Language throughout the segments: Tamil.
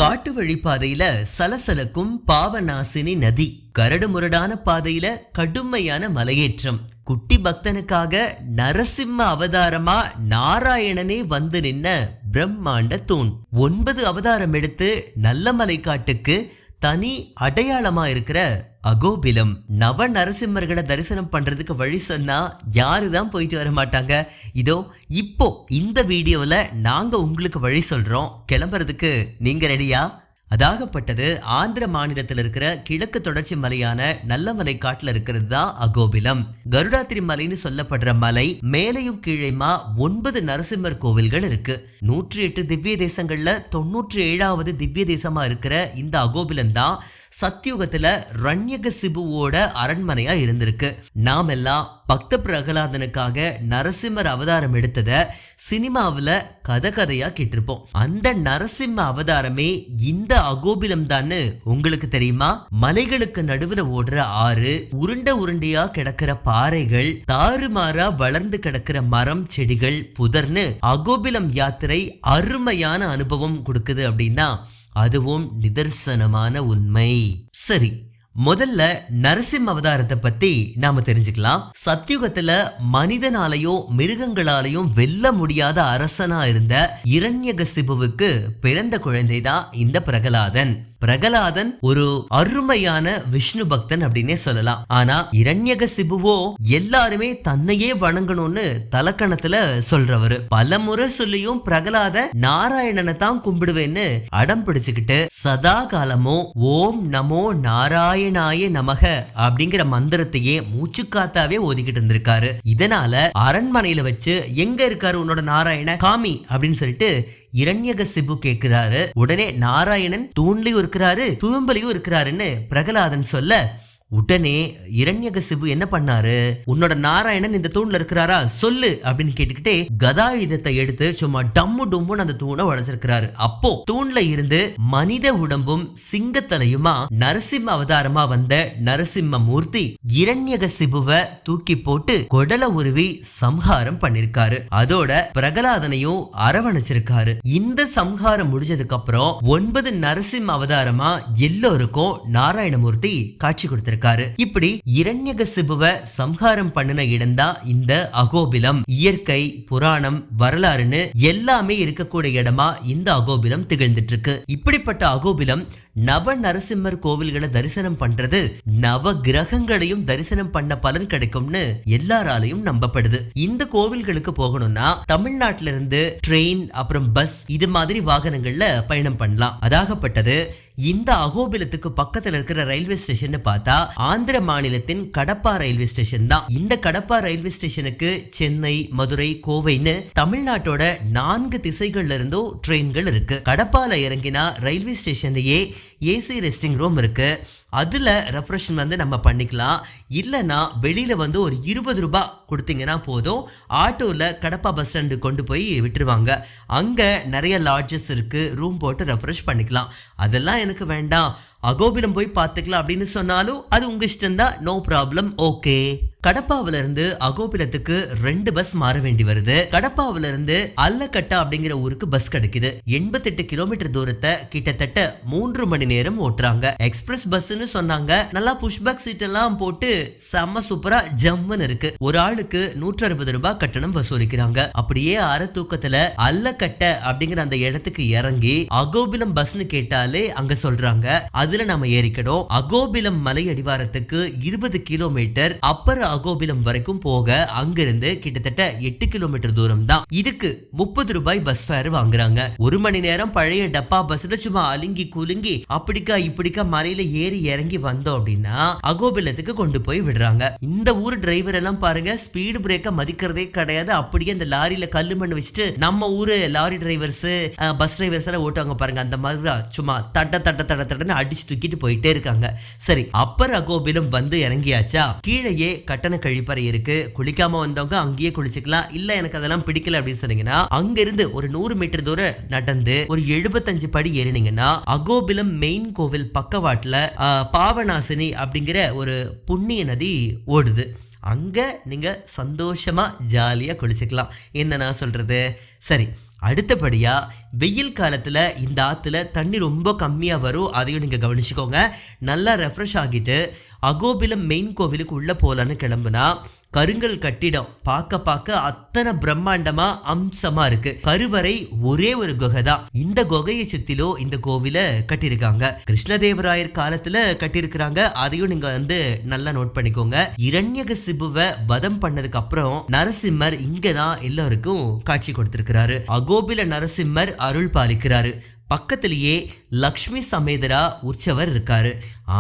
காட்டு வழி பாதையில சலசலக்கும் பாவநாசினி நதி, கரடு முரடான பாதையில கடுமையான மலையேற்றம். குட்டி பக்தனுக்காக நரசிம்ம அவதாரமா நாராயணனே வந்து நின்ன பிரம்மாண்ட தூண். 9 அவதாரம் எடுத்து நல்ல மலை காட்டுக்கு தனி அடையாளமா இருக்கிற அகோபிலம். நவ நரசிம்மர்களை தரிசனம் பண்றதுக்கு வழி சொன்னா யாருதான் போயிட்டு வர மாட்டாங்க. இதோ இப்போ இந்த வீடியோல நாங்க உங்களுக்கு வழி சொல்றோம். கிளம்புறதுக்கு நீங்க ரெடியா? அதாகப்பட்டது ஆந்திர மாநிலத்தில் இருக்கிற கிழக்கு தொடர்ச்சி மலையான நல்லமலை காட்டுல இருக்கிறது தான் அகோபிலம். கருடாத்திரி மலைன்னு சொல்லப்படுற மலை மேலையும் கீழையுமா 9 நரசிம்மர் கோவில்கள் இருக்கு. 108 திவ்ய தேசங்கள்ல 97வது திவ்ய தேசமா இருக்கிற இந்த அகோபிலம் தான் சத்யுகத்துல ரண்யகசிபுவோட அரண்மனையா இருந்திருக்கு. நாம் எல்லாம் பக்த பிரகலாதனுக்காக நரசிம்மர் அவதாரம் எடுத்தத சினிமாவில கதையா கேட்டிருப்போம். அந்த நரசிம்ம அவதாரமே இந்த அகோபிலம் தான் உங்களுக்கு தெரியுமா? மலைகளுக்கு நடுவுல ஓடுற ஆறு, உருண்டையா கிடக்கிற பாறைகள், தாறுமாறா வளர்ந்து கிடக்கிற மரம் செடிகள், புதர்னு அகோபிலம் யாத்திரை அருமையான அனுபவம் கொடுக்குது அப்படின்னா அதுவும் நிதர்சனமான உண்மை. சரி, முதல்ல நரசிம்ம அவதாரத்தை பத்தி நாம தெரிஞ்சுக்கலாம். சத்யுகத்துல மனிதனாலையும் மிருகங்களாலையும் வெல்ல முடியாத அரசனா இருந்த இரண்யகசிபுவுக்கு பிறந்த குழந்தைதான் இந்த பிரகலாதன். பிரகலாதன் ஒரு அருமையான விஷ்ணு பக்தன் அப்படின்னே சொல்லலாம். ஆனா இரண்யகசிபுவோ எல்லாருமே தன்னையே வணங்கணும்னு தலக்கணத்துல சொல்றவரு. பல முறை சொல்லியும் பிரகலாத நாராயணனை தான் கும்பிடுவேன்னு அடம் பிடிச்சுக்கிட்டு சதா காலமும் ஓம் நமோ நாராயணாய நமக அப்படிங்கிற மந்திரத்தையே மூச்சுக்காத்தாவே ஓதிக்கிட்டு இருந்திருக்காரு. இதனால அரண்மனையில வச்சு எங்க இருக்காரு உன்னோட நாராயண காமி அப்படின்னு சொல்லிட்டு இரண்யகசிபு கேட்கிறாரு. உடனே நாராயணன் தூண்லயும் இருக்கிறாரு, தும்பலையும் இருக்கிறாருன்னு பிரகலாதன் சொல்ல, உடனே இரண்யகசிபு என்ன பண்ணாரு, உன்னோட நாராயணன் இந்த தூண்ல இருக்கிறாரா சொல்லு அப்படின்னு கேட்டுக்கிட்டே கதாயுதத்தை எடுத்து சும்மா டம்மு டும்முன்னு அந்த தூணை உடைச்சிருக்கிறாரு. அப்போ தூண்ல இருந்து மனித உடம்பும் சிங்கத்தலையுமா நரசிம்ம அவதாரமா வந்த நரசிம்ம மூர்த்தி இரண்யகசிபுவை தூக்கி போட்டு கொடல உருவி சம்ஹாரம் பண்ணிருக்காரு. அதோட பிரகலாதனையும் அரவணைச்சிருக்காரு. இந்த சம்ஹாரம் முடிஞ்சதுக்கு அப்புறம் 9 நரசிம்ம அவதாரமா எல்லோருக்கும் நாராயணமூர்த்தி காட்சி கொடுத்திருக்காரு. இப்படி இரண்யகசிபுவை சம்ஹாரம் பண்ணின இடம்தான் இந்த அகோபிலம். இயற்கை, புராணம், வரலாறுன்னு எல்லாமே இருக்கக்கூடிய இடமா இந்த அகோபிலம் திகழ்ந்துட்டு இருக்கு. இப்படிப்பட்ட அகோபிலம் நவ நரசிம்மர் கோவில்களை தரிசனம் பண்றது நவ கிரகங்களையும் தரிசனம் பண்ண பலன் கிடைக்கும்னு எல்லாராலையும் நம்பப்படுது. இந்த கோவில்களுக்கு போகணும்னா தமிழ்நாட்டில இருந்து ட்ரெயின் அப்புறம் பஸ் இது மாதிரி வாகனங்கள்ல பயணம் பண்ணலாம். அதாகப்பட்டது இந்த அகோபிலத்துக்கு பக்கத்துல இருக்கிற ரயில்வே ஸ்டேஷன் பார்த்தா ஆந்திர மாநிலத்தின் கடப்பா ரயில்வே ஸ்டேஷன் தான். இந்த கடப்பா ரயில்வே ஸ்டேஷனுக்கு சென்னை, மதுரை, கோவைன்னு தமிழ்நாட்டோட 4 திசைகள்ல இருந்தும் ட்ரெயின்கள் இருக்கு. கடப்பால இறங்கினா ரயில்வே ஸ்டேஷன்லயே ஏசி ரெஸ்டிங் ரூம் இருக்கு. அதுல ரெஃப்ரெஷன் நம்ம பண்ணிக்கலாம். இல்லைன்னா வெளியில ஒரு 20 ரூபாய் கொடுத்தீங்கன்னா போதும், ஆட்டோல கடப்பா பஸ் ஸ்டாண்டு கொண்டு போய் விட்டுருவாங்க. அங்க நிறைய லாட்ஜஸ் இருக்கு, ரூம் போட்டு ரெஃப்ரெஷ் பண்ணிக்கலாம். அதெல்லாம் எனக்கு வேண்டாம், அகோபிலம் போய் பார்த்துக்கலாம் அப்படின்னு சொன்னாலும் அது உங்க இஷ்டம் தான், நோ ப்ராப்ளம், ஓகே. கடப்பாவில இருந்து அகோபிலத்துக்கு 2 பஸ் மாற வேண்டி வருது. கடப்பாவில இருந்து அல்லக்கட்டா அப்படிங்கிற ஊருக்கு பஸ் கிடைக்குது. 88 கிலோமீட்டர் தூரத்தை கிட்டத்தட்ட 3 மணி நேரம் ஓட்டுறாங்க. எக்ஸ்பிரஸ் பஸ்ன்னு சொன்னாங்க. நல்லா புஷ்பேக் சீட் எல்லாம் போட்டு செம்ம சூப்பரா ஜம்முன்னு இருக்கு. ஒரு ஆளுக்கு 160 ரூபாய் கட்டணம் வசூலிக்கிறாங்க. அப்படியே அரை தூக்கத்துல அல்லக்கட்ட அப்படிங்கிற அந்த இடத்துக்கு இறங்கி அகோபிலம் பஸ்ன்னு கேட்டாலே அங்க சொல்றாங்க அதுல நம்ம ஏறிக்கணும். அகோபிலம் மலை அடிவாரத்துக்கு 20 கிலோமீட்டர் அப்பர் அகோபிலம் வரைக்கும் போக அங்கிருந்து கிட்டத்தட்ட 8 கிலோமீட்டர் தூரம் தான். இதுக்கு 30 ரூபாய் பஸ் ஃபேர் வாங்குறாங்க. 1 மணி நேரம் பழைய டப்பா பஸ்ல சும்மா அலுங்கி குலுங்கி அப்படிக்கா இப்படிக்கா மலையில ஏறி இறங்கி வந்தோம் அப்படின்னா அகோபிலத்துக்கு கொண்டு போய் விடுறாங்க. இந்த ஊர் டிரைவர் எல்லாம் பாருங்க, ஸ்பீடு பிரேக்க மதிக்கிறதே கிடையாது. அப்படியே அந்த லாரியில கல்லு மண்ணு வச்சுட்டு நம்ம ஊரு லாரி டிரைவர்ஸ் பஸ் டிரைவர்ஸ் எல்லாம் ஓட்டுவாங்க பாருங்க, அந்த மாதிரி சும்மா தட்ட தட்ட தட்ட தட்டன்னு அடிச்சு தூக்கிட்டு போயிட்டே இருக்காங்க. சரி, அப்பர் அகோபிலம் இறங்கியாச்சா, கீழேயே கட்டண கழிப்பறை இருக்கு. குளிக்காம வந்தவங்க அங்கேயே குளிச்சுக்கலாம். இல்ல எனக்கு அதெல்லாம் பிடிக்கல அப்படின்னு சொன்னீங்கன்னா அங்க இருந்து ஒரு 100 மீட்டர் தூரம் நடந்து ஒரு 75 படி ஏறினீங்கன்னா அகோபிலம் மெயின் கோவில் பக்கவாட்டுல பாவநாசினி அப்படிங்கிற ஒரு புண்ணிய நதி ஓடுது. அங்க நீங்க சந்தோஷமா ஜாலியா குளிச்சுக்கலாம். என்ன நான் சொல்றது. சரி, அடுத்தபடியா வெயில் காலத்துல இந்த ஆத்துல தண்ணி ரொம்ப கம்மியா வரும், அதையும் நீங்க கவனிச்சுக்கோங்க. நல்லா ரெஃப்ரெஷ் ஆகிட்டு அகோபிலம் மெயின் கோவிலுக்கு உள்ள போலான்னு கிளம்புனா கருங்கல் கட்டிடம் பார்க்க அத்தனை பிரம்மாண்டமா அம்சமா இருக்கு. கருவறை ஒரே ஒரு குகை தான். இந்த குகையை சுத்திலோ இந்த கோவில கட்டியிருக்காங்க. கிருஷ்ணதேவராயர் காலத்துல கட்டியிருக்கிறாங்க. அதையும் நீங்க நல்லா நோட் பண்ணிக்கோங்க. இரண்யகசிபுவை வதம் பண்ணதுக்கு அப்புறம் நரசிம்மர் இங்கதான் எல்லாருக்கும் காட்சி கொடுத்திருக்கிறாரு. அகோபில நரசிம்மர் அருள் பாலிக்கிறாரு. பக்கத்திலேயே லக்ஷ்மி சமேதரா உற்சவர் இருக்காரு.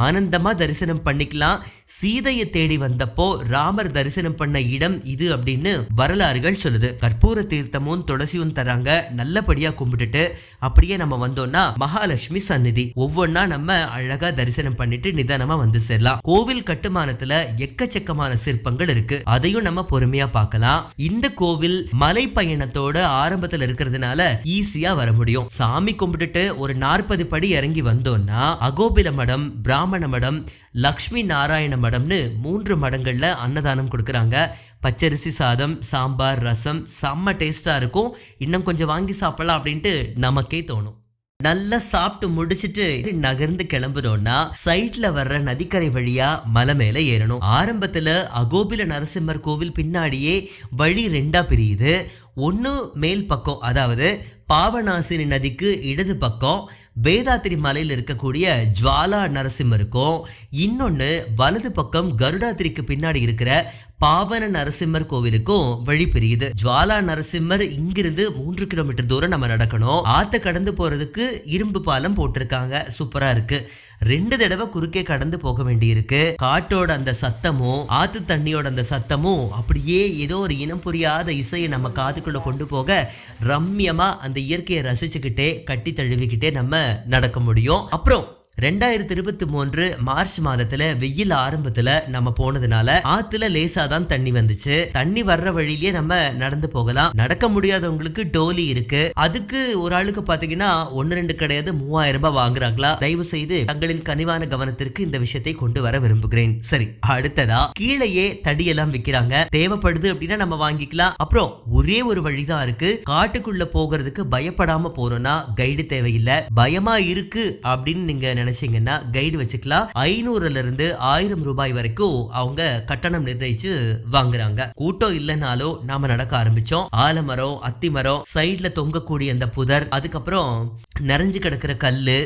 ஆனந்தமா தரிசனம் பண்ணிக்கலாம். சீதையை தேடி வந்தப்போ ராமர் தரிசனம் பண்ண இடம் இது அப்படின்னு வரலாறுகள் சொல்லுது. கற்பூர தீர்த்தமும் துளசியும் தராங்க. நல்லபடியா கும்பிட்டுட்டு அப்படியே நம்ம வந்தோம்னா மகாலட்சுமி சந்நிதி. ஒவ்வொன்னா நம்ம அழகா தரிசனம் பண்ணிட்டு நிதானமா வந்து சேரலாம். கோவில் கட்டுமானத்துல எக்கச்சக்கமான சிற்பங்கள் இருக்கு. அதையும் நம்ம பொறுமையா பார்க்கலாம். இந்த கோவில் மலை பயணத்தோட ஆரம்பத்துல இருக்கிறதுனால ஈஸியா வர முடியும். சாமி கும்பிட்டுட்டு ஒரு 40 படி இறங்கி வந்தோம்னா அகோபில மடம், பிராமண மடம், லக்ஷ்மி நாராயண மடம்னு 3 மடங்கள்ல அன்னதானம் கொடுக்கறாங்க. பச்சரிசி சாதம், சாம்பார், ரசம் செம்ம டேஸ்டா இருக்கும். இன்னும் கொஞ்சம் வாங்கி சாப்பிடலாம் அப்படின்ட்டு நமக்கே தோணும். நல்லா சாப்பிட்டு முடிச்சிட்டு நகர்ந்து கிளம்புறோம்னா சைட்ல வர்ற நதிக்கரை வழியா மலை மேல ஏறணும். ஆரம்பத்துல அகோபில நரசிம்மர் கோவில் பின்னாடியே வழி 2ஆ பிரியுது. ஒன்னு மேல் பக்கம், அதாவது பாவநாசினி நதிக்கு இடது பக்கம் வேதாத்திரி மலையில் இருக்கக்கூடிய ஜுவாலா நரசிம்மருக்கும், இன்னொன்னு வலது பக்கம் கருடாத்திரிக்கு பின்னாடி இருக்கிற பாவன நரசிம்மர் கோவிலுக்கும் வழி பிரியுது. ஜுவாலா நரசிம்மர் இங்கிருந்து 3 கிலோமீட்டர் தூரம் நம்ம நடக்கணும். ஆத்த கடந்து போறதுக்கு இரும்பு பாலம் போட்டிருக்காங்க. சூப்பரா இருக்கு. 2 தடவை குறுக்கே கடந்து போக வேண்டி இருக்கு. காட்டோட அந்த சத்தமும் ஆத்து தண்ணியோட அந்த சத்தமும் அப்படியே ஏதோ ஒரு இனம் புரியாத இசையை நம்ம காதுக்குள்ள கொண்டு போக ரம்யமா அந்த இயற்கையை ரசிச்சுக்கிட்டே கட்டி தழுவிக்கிட்டே நம்ம நடக்க முடியும். அப்புறம் 2023 மார்ச் மாதத்துல வெயில் ஆரம்பத்துல நம்ம போனதுனால ஆத்துல லேசா தான் தண்ணி வந்துச்சு. தண்ணி வர்ற வழியிலேயே நம்ம நடந்து போகலாம். நடக்க முடியாதவங்களுக்கு டோலி இருக்கு. அதுக்கு ஒரு ஆளுக்கு பாத்தீங்கன்னா 1-2 கிடையாது 3000 ரூபாய் வாங்குறாங்களா. தயவு செய்து தங்களின் கனிவான கவனத்திற்கு இந்த விஷயத்தை கொண்டு வர விரும்புகிறேன். சரி, அடுத்ததா கீழேயே தடியெல்லாம் விக்கிறாங்க. தேவைப்படுது அப்படின்னா நம்ம வாங்கிக்கலாம். அப்புறம் ஒரே ஒரு வழிதான் இருக்கு. காட்டுக்குள்ள போகிறதுக்கு பயப்படாம போறோம்னா கைடு தேவையில்லை. பயமா இருக்கு அப்படின்னு நீங்க நினைச்சீங்கன்னா கைடு வச்சுக்கலாம். 500 இருந்து 1000 ரூபாய் வரைக்கும் அவங்க கட்டணம் நிர்ணயிச்சு வாங்குறாங்க. கூட்டம் இல்லைனாலும் நாம நடக்க ஆரம்பிச்சோம். ஆலமரம், அத்திமரம், சைட்ல தொங்கக்கூடிய அந்த புதர், அதுக்கப்புறம் நிறைஞ்சு கிடக்கிற கல்லு,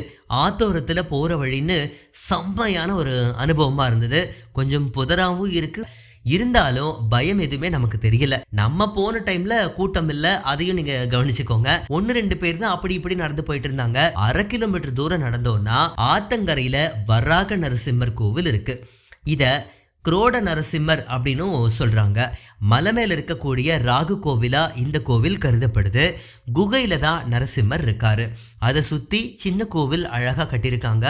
ஆத்தோரத்துல போற வழின்னு செம்மையான ஒரு அனுபவமா இருந்தது. கொஞ்சம் புதராவும் இருக்கு. இருந்தாலும் பயம் எதுவுமே நமக்கு தெரியல. நம்ம போன டைம்ல கூட்டம் இல்ல, அதையும் நீங்க கவனிச்சுக்கோங்க. 1-2 பேர் தான் அப்படி இப்படி நடந்து போயிட்டு இருந்தாங்க. 1/2 கிலோமீட்டர் தூரம் நடந்தோம்னா ஆத்தங்கரையில வராக நரசிம்மர் கோவில் இருக்கு. இத குரோட நரசிம்மர் அப்படின்னு சொல்றாங்க. மலை மேல இருக்கக்கூடிய ராகு கோவிலா இந்த கோவில் கருதப்படுது. குகையில தான் நரசிம்மர் இருக்காரு. அதை சுத்தி சின்ன கோவில் அழகா கட்டியிருக்காங்க.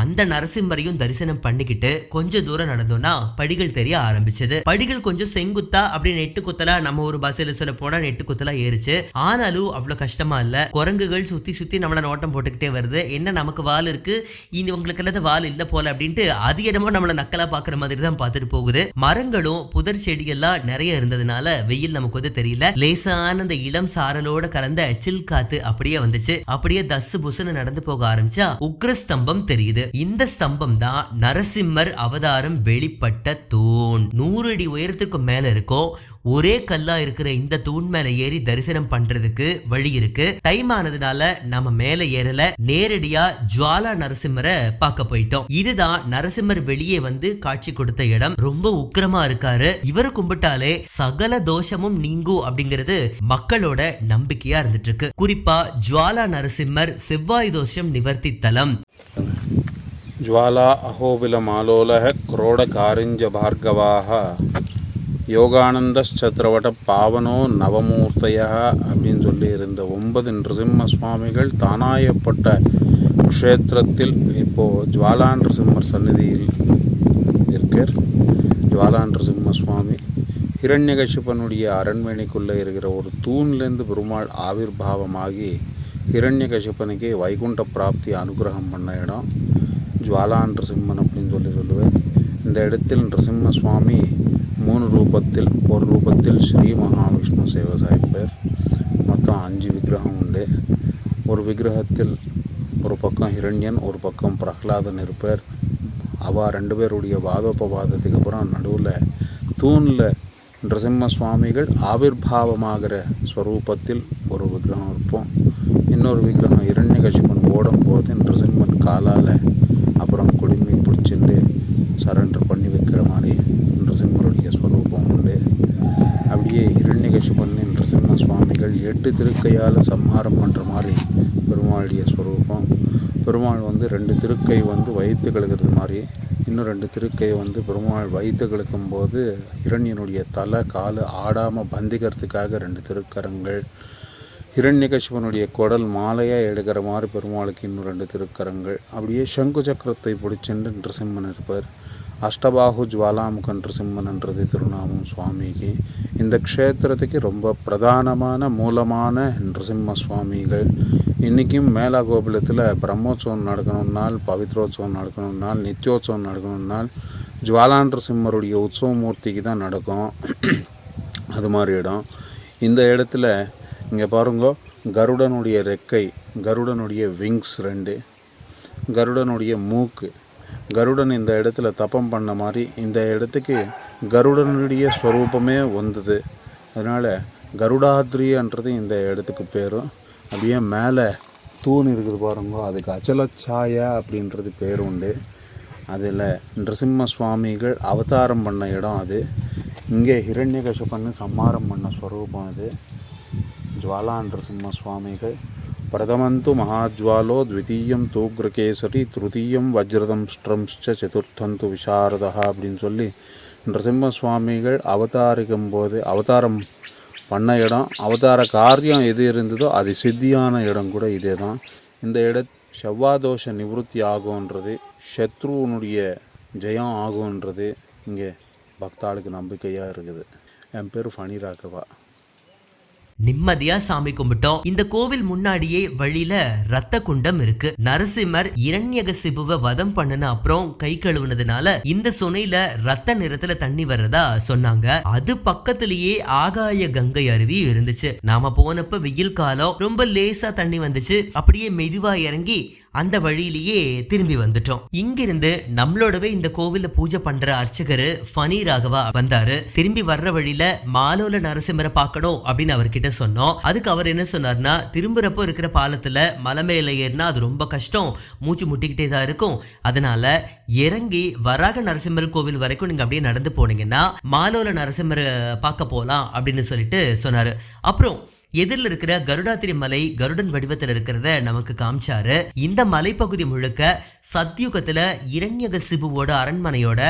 அந்த நரசிம்மரையும் தரிசனம் பண்ணிக்கிட்டு கொஞ்சம் தூரம் நடந்தோம்னா படிகள் தெரிய ஆரம்பிச்சது. படிகள் கொஞ்சம் செங்குத்தா அப்படி நெட்டு குத்தலா, நம்ம ஒரு பஸ்ல சொல்ல போனா நெட்டு குத்தலா ஏறிச்சு. ஆனாலும் அவ்வளவு கஷ்டமா இல்ல. குரங்குகள் சுத்தி சுத்தி நம்மள நோட்டம் போட்டுக்கிட்டே வருது. என்ன நமக்கு வால் இருக்கு, இனி உங்களுக்கு எல்லாம் வால் இல்ல போல அப்படின்ட்டு அது என்னமோ நம்மள நக்கலா பாக்குற மாதிரி தான் பார்த்துட்டு போகுது. மரங்களும் புதர் செடியெல்லாம் நிறைய இருந்ததுனால வெயில் நமக்கு தெரியல. லேசான அந்த இளம் சாரலோட கலந்த சில் காத்து அப்படியே வந்துச்சு. அப்படியே தசு புசுன்னு நடந்து போக ஆரம்பிச்சா உக்ர ஸ்தம்பம் தெரியுது. இந்த ஸ்தம்பம் தான் நரசிம்மர் அவதாரம் வெளிப்பட்ட தூண். 100 அடி உயரத்துக்கு மேல இருக்கும். ஒரே கல்லா இருக்கிற இந்த தூண் மேல ஏறி தரிசனம் பண்றதுக்கு வழி இருக்கு. டைம் ஆனதுனால நம்ம மேல ஏறல, நேரடியா ஜுவாலா நரசிம்மரை பார்க்க போயிட்டோம். இதுதான் நரசிம்மர் வெளியே வந்து காட்சி கொடுத்த இடம். ரொம்ப உக்கிரமா இருக்காரு. இவரை கும்பிட்டாலே சகல தோஷமும் நீங்கும் அப்படிங்கிறது மக்களோட நம்பிக்கையா இருந்துட்டு இருக்கு. குறிப்பா ஜுவாலா நரசிம்மர் செவ்வாய் தோஷம் நிவர்த்தி தலம். ஜுவாலா அஹோபில மாலோலஹ குரோட காரிஞ்ச பார்கவாக யோகானந்தச்சத்திரவட்ட பாவனோ நவமூர்த்தையா அப்படின்னு சொல்லி இருந்த 9 நிருசிம்ம சுவாமிகள் தானாயப்பட்ட க்ஷேத்திரத்தில் இப்போது ஜுவாலா நிருசிம்மர் சந்நிதியில் இருக்கார். ஜுவாலா நிருசிம்ம சுவாமி ஹிரண்யகசிபனுடைய அரண்மனைக்குள்ளே இருக்கிற ஒரு தூண்லேருந்து பெருமாள் ஆவிர்பாவமாகி ஹிரண்யகசிபனுக்கு வைகுண்ட பிராப்தி அனுகிரகம் பண்ண இடம் ஜுவாலா நிருசிம்மன் அப்படின்னு சொல்லுவேன். இந்த இடத்தில் நிருசிம்ம சுவாமி 3 ரூபத்தில், ஒரு ரூபத்தில் ஸ்ரீ மகாவிஷ்ணு சேவை சாய்ப்பார், மற்ற மொத்தம் 5 விக்கிரகம் உண்டு. ஒரு விக்கிரகத்தில் ஒரு பக்கம் ஹிரண்யன், ஒரு பக்கம் பிரகலாதன் இருப்பார். அவள் 2 பேருடைய வாதோபவாதத்துக்கு அப்புறம் நடுவில் தூணில் நிருசிம்ம சுவாமிகள் ஆவிர்பாவமாகிற ஸ்வரூபத்தில் ஒரு விக்கிரகம் இருப்போம். இன்னொரு விக்கிரகம் இரண்யகசிபன் ஓடும்போது நிருசிம்மன் காலால் அப்புறம் குடிமை பிடிச்சிட்டு சரண்டர் பண்ணி வைக்கிற மாதிரி நிருசிம்மருடைய ஸ்வரூபம் உண்டு. அப்படியே இரண்யகசிபன் நிருசிம்ம சுவாமிகள் 8 திருக்கையால் சம்ஹாரம் பண்ணுற மாதிரி பெருமாளுடைய ஸ்வரூபம். பெருமாள் 2 திருக்கை வயிற்று கழுகிறது மாதிரி, இன்னும் 2 திருக்கை பெருமாள் வயிற்று கழுக்கும் போது இரண்யனுடைய தலை கால் ஆடாமல் பந்திக்கிறதுக்காக 2 திருக்கரங்கள். ஹிரண்யகசிபனுடைய குடல் மாலையாக எடுக்கிற மாதிரி பெருமாளுக்கு இன்னும் 2 திருக்கரங்கள். அப்படியே சங்கு சக்கரத்தை பிடிச்சிட்டு நிருசிம்மன் இருப்பார். அஷ்டபாகு ஜுவாலாமுக நிருசிம்மன்ன்றது திருநாமம் சுவாமிக்கு. இந்த க்ஷேத்திரத்துக்கு ரொம்ப பிரதானமான மூலமான நிருசிம்ம சுவாமிகள். இன்றைக்கும் மேலா கோபுலத்தில் பிரம்மோற்சவம் நடக்கணும்னால், பவித்ரோத்சவம் நடக்கணும்னால், நித்தியோத்சவம் நடக்கணும்னால் ஜுவாலா நிருசிம்மருடைய உற்சவமூர்த்திக்கு தான் நடக்கும். அது மாதிரி இடம். இந்த இடத்துல இங்கே பாருங்க, கருடனுடைய ரெக்கை, கருடனுடைய விங்ஸ் 2, கருடனுடைய மூக்கு. கருடன் இந்த இடத்துல தப்பம் பண்ண மாதிரி இந்த இடத்துக்கு கருடனுடைய ஸ்வரூபமே வந்தது. அதனால் கருடாத்ரியன்றது இந்த இடத்துக்கு பேரும். அப்படியே மேலே தூண் இருக்குது பாருங்க, அதுக்கு அச்சலச்சாயா அப்படின்றது பேர் உண்டு. அதில் நிருசிம்ம சுவாமிகள் அவதாரம் பண்ண இடம் அது. இங்கே ஹிரண்யகசிபன் சம்ஹாரம் பண்ண ஸ்வரூபம் அது. ஜுவாலா நிருசிம்ம சுவாமிகள் பிரதமந்து மகாஜ்வாலோ, த்விதீயம் தூக்ரகேசரி, திருத்தீயம் வஜ்ரதம்ஷ்ட்ரம்ச்ச, சதுர்த்தந்து விசாரதா அப்படின்னு சொல்லி நிருசிம்ம சுவாமிகள் அவதாரிக்கும் போது அவதாரம் பண்ண இடம், அவதார காரியம் எது இருந்ததோ அது சித்தியான இடம் கூட இதே தான். இந்த செவ்வாதோஷ நிவர்த்தி ஆகுன்றது, சத்ருவனுடைய ஜெயம் ஆகுன்றது இங்கே பக்தாளுக்கு நம்பிக்கையாக இருக்குது. என் பேர் ஃபணி ராகவா. நிம்மதியா சாமி கும்பிட்டோம். இந்த கோவில் முன்னாடியே வழியில ரத்த குண்டம் இருக்கு. நரசிம்மர் இரண்யகசிபுவை வதம் பண்ணுன அப்புறம் கை கழுவுனதுனால இந்த சுனையில ரத்த நிறத்துல தண்ணி வர்றதா சொன்னாங்க. அது பக்கத்திலேயே ஆகாய கங்கை அருவி இருந்துச்சு. நாம போனப்ப வெயில் காலம், ரொம்ப லேசா தண்ணி வந்துச்சு. அப்படியே மெதுவா இறங்கி அந்த வழியிலேயே திரும்பி வந்துட்டோம். இங்கிருந்து நம்மளோடவே இந்த கோவில பூஜை பண்ற அர்ச்சகர் ஃபணி ராகவா வந்தாரு. திரும்பி வர்ற வழியில மாலோல நரசிம்மரை பார்க்கணும் அப்படின்னு அவர்கிட்ட சொன்னோம். அதுக்கு அவர் என்ன சொன்னார்னா, திரும்புறப்போ இருக்கிற பாலத்துல மலை மேல ஏறினா அது ரொம்ப கஷ்டம், மூச்சு முட்டிக்கிட்டே தான் இருக்கும். அதனால இறங்கி வராக நரசிம்மர் கோவில் வரைக்கும் நீங்க அப்படியே நடந்து போனீங்கன்னா மாலோல நரசிம்மரை பார்க்க போலாம் அப்படின்னு சொல்லிட்டு சொன்னாரு. அப்புறம் எதிரில் இருக்கிற கருடாத்திரி மலை கருடன் வடிவத்தில் இருக்கிறத நமக்கு காமிச்சாரு. இந்த மலைப்பகுதி முழுக்க சத்யுகத்துல இரண்யகசிபுவோட அரண்மனையோட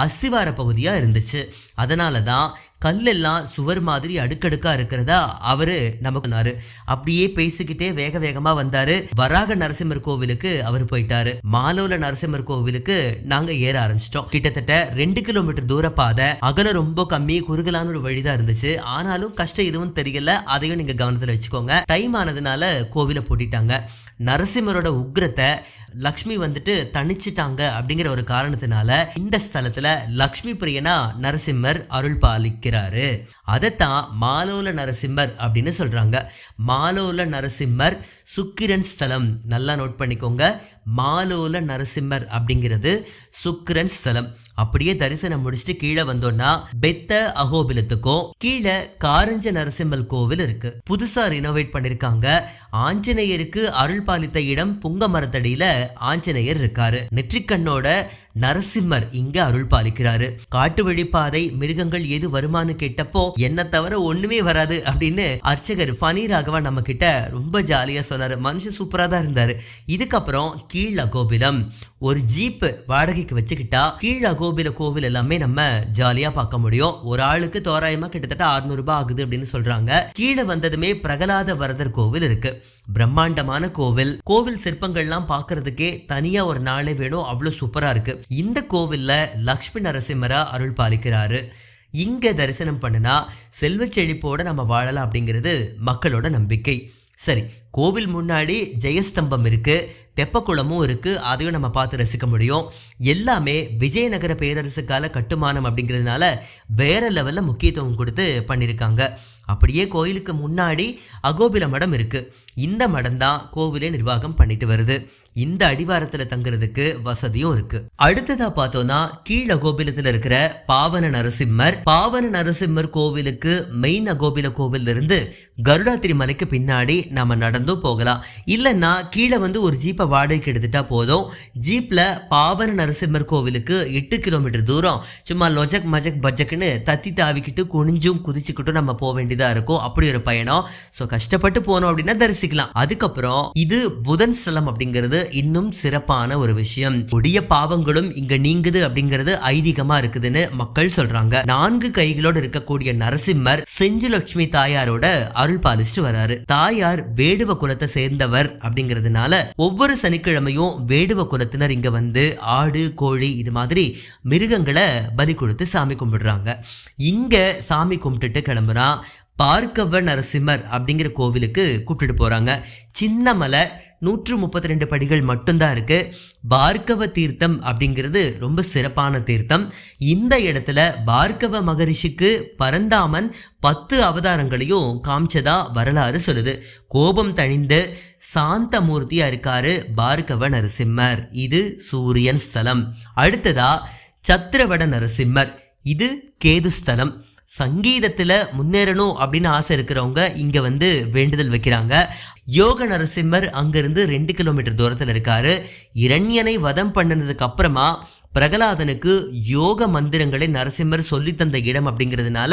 அஸ்திவார பகுதியா இருந்துச்சு. அதனாலதான் கல்லெல்லாம் சுவர் மாதிரி அடுக்கடுக்கா இருக்கிறதா அவரு நமக்கு சொன்னாரு. அப்படியே பேசிக்கிட்டே வேக வேகமா வந்தாரு. வராக நரசிம்மர் கோவிலுக்கு அவர் போயிட்டாரு. மாலோல நரசிம்மர் கோவிலுக்கு நாங்க ஏற ஆரம்பிச்சிட்டோம். கிட்டத்தட்ட 2 கிலோமீட்டர் தூர பாதை, அகலம் ரொம்ப கம்மி, குறுகலான ஒரு வழிதான் இருந்துச்சு. ஆனாலும் கஷ்டம் எதுவும் தெரியல, அதையும் நீங்க கவனத்துல வச்சுக்கோங்க. டைம் ஆனதுனால கோவிலை பூட்டிட்டாங்க. நரசிம்மரோட உக்ரத்தை லக்ஷ்மி தணிச்சிட்டாங்க அப்படிங்கிற ஒரு காரணத்தினால இந்த ஸ்தலத்துல லக்ஷ்மி பிரியனா நரசிம்மர் அருள் பாலிக்கிறாரு. அதைத்தான் மாலோல நரசிம்மர் அப்படின்னு சொல்றாங்க. மாலோல நரசிம்மர் சுக்கிரன் ஸ்தலம். நல்லா நோட் பண்ணிக்கோங்க. மாலோல நரசிம்மர் அப்படிங்கிறது சுக்கிரன் ஸ்தலம். அப்படியே தரிசனம் முடிச்சுட்டு கீழே வந்தோம்னா பெத்த அகோபிலத்துக்கும் கீழே காரஞ்ச நரசிம்மர் கோவில் இருக்கு. புதுசா ரினோவேட் பண்ணிருக்காங்க. ஆஞ்சநேயருக்கு அருள் பாலித்த இடம் புங்க மரத்தடியில ஆஞ்சநேயர் இருக்காரு. நெற்றிக்கண்ணோட நரசிம்மர் இங்க அருள் பாலிக்கிறாரு. காட்டு வழிப்பாதை மிருகங்கள் எது வருமானு கேட்டப்போ என்ன தவிர ஒண்ணுமே வராது அப்படின்னு அர்ச்சகர் ஃபணி ராகவா நம்ம கிட்ட ரொம்ப ஜாலியா சொன்னாரு. மனுஷன் சூப்பரா தான் இருந்தாரு. இதுக்கப்புறம் கீழ் அகோபிலம் ஒரு ஜீப் வாடகைக்கு வச்சுக்கிட்டா கீழ் அகோபில கோவில் எல்லாமே நம்ம ஜாலியா பார்க்க முடியும். ஒரு ஆளுக்கு தோராயமா கிட்டத்தட்ட 600 ரூபாய் ஆகுது அப்படின்னு சொல்றாங்க. கீழே வந்ததுமே பிரகலாத வரதர் கோவில் இருக்கு. பிரம்மாண்டமான கோவில். கோவில் சிற்பங்கள்லாம் பாக்குறதுக்கே தனியா ஒரு நாளே வேணும், அவ்வளவு சூப்பரா இருக்கு. இந்த கோவில்ல லக்ஷ்மி நரசிம்மரா அருள் பாலிக்கிறாரு. இங்க தரிசனம் பண்ணுனா செல்வ செழிப்போட நம்ம வாழலாம் அப்படிங்கிறது மக்களோட நம்பிக்கை. சரி, கோவில் முன்னாடி ஜெயஸ்தம்பம் இருக்கு, தெப்பக்குளமும் இருக்கு. அதையும் நம்ம பார்த்து ரசிக்க முடியும். எல்லாமே விஜயநகர பேரரசு கால கட்டுமானம் அப்படிங்கிறதுனால வேற லெவல்ல முக்கியத்துவம் கொடுத்து பண்ணியிருக்காங்க. அப்படியே கோயிலுக்கு முன்னாடி அகோபில மடம் இருக்கு. இந்த மடம் தான் கோவிலை நிர்வாகம் பண்ணிட்டு வருது. இந்த அடிவாரத்துல தங்குறதுக்கு வசதியும் இருக்கு. அடுத்ததா பார்த்தோம்னா கீழ் அகோபிலத்துல இருக்கிற பாவன நரசிம்மர் கோவிலுக்கு மெயின் அகோபில கோவில் இருந்து கருடாத்திரி மலைக்கு பின்னாடி நம்ம நடந்தும் போகலாம். இல்லைன்னா கீழே ஒரு ஜீப்பை வாடகைக்கு எடுத்துட்டா போதும். ஜீப்ல பாவன நரசிம்மர் கோவிலுக்கு 8 கிலோமீட்டர் தூரம் சும்மா லொஜக் மஜக் பஜக்குன்னு தத்தி தாவிக்கிட்டு குனிஞ்சும் குதிச்சுக்கிட்டும் நம்ம போக வேண்டியதா இருக்கும். அப்படி ஒரு பயணம். ஸோ கஷ்டப்பட்டு போனோம் அப்படின்னா தரிசிக்கலாம். அதுக்கப்புறம் இது புதன் ஸ்தலம் அப்படிங்கிறது இன்னும் சிறப்பான ஒரு விஷயம். கொடிய பாவங்களும் இங்க நீங்குது அப்படிங்கிறது ஐதீகமா இருக்குதுன்னு மக்கள் சொல்றாங்க. 4 கைகளோடு இருக்கக்கூடிய நரசிம்மர் செஞ்சுலட்சுமி தாயாரோட அருள் பாலிச்சுட்டு வராரு. தாயார் வேடுவ குலத்தை சேர்ந்தவர் அப்படிங்கிறதுனால ஒவ்வொரு சனிக்கிழமையும் வேடுவ குலத்தினர் இங்க ஆடு கோழி இது மாதிரி மிருகங்களை பலி கொடுத்து சாமி கும்பிடுறாங்க. இங்க சாமி கும்பிட்டுட்டு கிளம்புறா பார்க்கவ நரசிம்மர் அப்படிங்கிற கோவிலுக்கு கூப்பிட்டு போறாங்க. சின்ன மலை 132 படிகள் மட்டும்தான் இருக்கு. பார்க்கவ தீர்த்தம் அப்படிங்கிறது ரொம்ப சிறப்பான தீர்த்தம். இந்த இடத்துல பார்க்கவ மகரிஷிக்கு பரந்தாமன் 10 அவதாரங்களையும் காமிச்சதா வரலாறு சொல்லுது. கோபம் தணிந்து சாந்த மூர்த்தியா இருக்காரு பார்க்கவ நரசிம்மர். இது சூரியன் ஸ்தலம். அடுத்ததா சத்திரவட நரசிம்மர். இது கேது ஸ்தலம். சங்கீதத்துல முன்னேறணும் அப்படின்னு ஆசை இருக்கிறவங்க இங்க வேண்டுதல் வைக்கிறாங்க. யோக நரசிம்மர் அங்கிருந்து 2 கிலோமீட்டர் தூரத்தில் இருக்காரு. இரண்யனை வதம் பண்ணதுக்கு அப்புறமா பிரகலாதனுக்கு யோக மந்திரங்களை நரசிம்மர் சொல்லி தந்த இடம் அப்படிங்கிறதுனால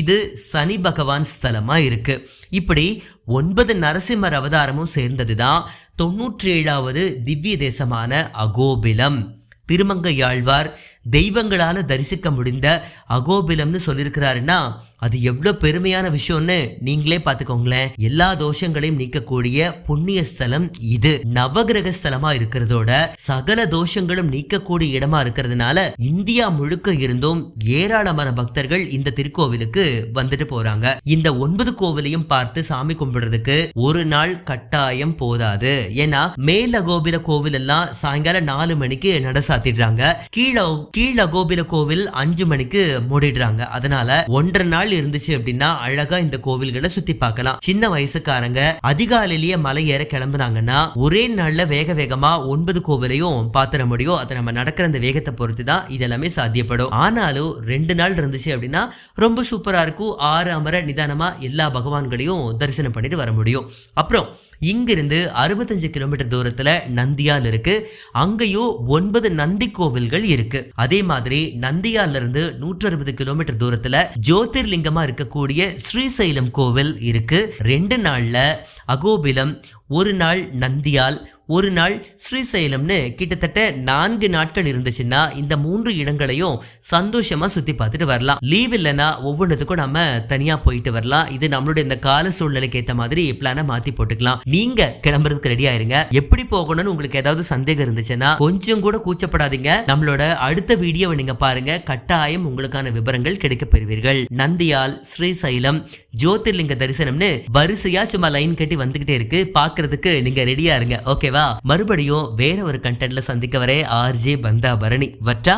இது சனி பகவான் ஸ்தலமா இருக்கு. இப்படி 9 நரசிம்மர் அவதாரமும் சேர்ந்ததுதான் 97வது திவ்ய தேசமான அகோபிலம். திருமங்கையாழ்வார் தெய்வங்களால தரிசிக்க முடிந்த அகோபிலம்னு சொல்லியிருக்கிறாருன்னா அது எவ்வளவு பெருமையான விஷயம்னு நீங்களே பார்த்துக்கோங்களேன். எல்லா தோஷங்களையும் நீக்கக்கூடிய புண்ணிய ஸ்தலம் இது. நவகிரக ஸ்தலமா இருக்கிறதோட சகல தோஷங்களும் நீக்கக்கூடிய இடமா இருக்கிறதுனால இந்தியா முழுக்க இருந்தும் ஏராளமான பக்தர்கள் இந்த திருக்கோவிலுக்கு வந்துட்டு போறாங்க. இந்த 9 கோவிலையும் பார்த்து சாமி கும்பிடுறதுக்கு ஒரு நாள் கட்டாயம் போதாது. ஏன்னா மேல் அகோபில கோவில் எல்லாம் சாயங்காலம் 4 மணிக்கு நட சாத்திடுறாங்க. கீழ அகோபில கோவில் 5 மணிக்கு மூடிடுறாங்க. அதனால 1.5 நாள் இருந்துச்சு அப்படின்னா அழகா இந்த கோவில்களை சுத்தி பார்க்கலாம். சின்ன வயசுக்காரங்க அதிகாலையிலேயே மலை ஏற கிளம்புனாங்கன்னா ஒரே நாள்ல வேகமா 9 கோவிலையும் பாத்திர முடியும். அதை நம்ம நடக்கிற அந்த வேகத்தை பொறுத்து தான் இதெல்லாமே சாத்தியப்படும். ஆனாலும் 2 நாள் இருந்துச்சு அப்படின்னா ரொம்ப சூப்பரா இருக்கும். 6 அமர நிதானமா எல்லா பகவான்களையும் தரிசனம் பண்ணிட்டு வர முடியும். அப்புறம் இங்கிருந்து 65 கிலோமீட்டர் தூரத்துல நந்தியால் இருக்கு. அங்கேயும் 9 நந்தி கோவில்கள் இருக்கு. அதே மாதிரி நந்தியால இருந்து 160 கிலோமீட்டர் தூரத்துல ஜோதிர்லிங்கமா இருக்கக்கூடிய ஸ்ரீசைலம் கோவில் இருக்கு. 2 நாள்ல அகோபிலம், 1 நாள் நந்தியால், 1 நாள் ஸ்ரீசைலம்னு கிட்டத்தட்ட 4 நாட்கள் இருந்துச்சுன்னா இந்த 3 இடங்களையும் சந்தோஷமா சுத்தி பார்த்துட்டு வரலாம். லீவ் இல்லைன்னா ஒவ்வொன்றுத்துக்கும் நம்ம தனியா போயிட்டு வரலாம். இது நம்மளுடைய இந்த கால சூழ்நிலைக்கு ஏற்ற மாதிரி பிளான மாத்தி போட்டுக்கலாம். நீங்க கிளம்புறதுக்கு ரெடி ஆயிருங்க. எப்படி போகணும்னு உங்களுக்கு ஏதாவது சந்தேகம் இருந்துச்சுன்னா கொஞ்சம் கூட கூச்சப்படாதீங்க. நம்மளோட அடுத்த வீடியோவை நீங்க பாருங்க. கட்டாயம் உங்களுக்கான விவரங்கள் கிடைக்க பெறுவீர்கள். நந்தியால், ஸ்ரீசைலம், ஜோதிர்லிங்க தரிசனம்னு வரிசையா சும்மா லைன் கட்டி வந்துகிட்டே இருக்கு. பாக்குறதுக்கு நீங்க ரெடியா இருங்க. ஓகேவா? மறுபடியும் வேற ஒரு கண்டென்ட்ல சந்திக்க வரே. ஆர்ஜே பந்தா பரணி வட்டா.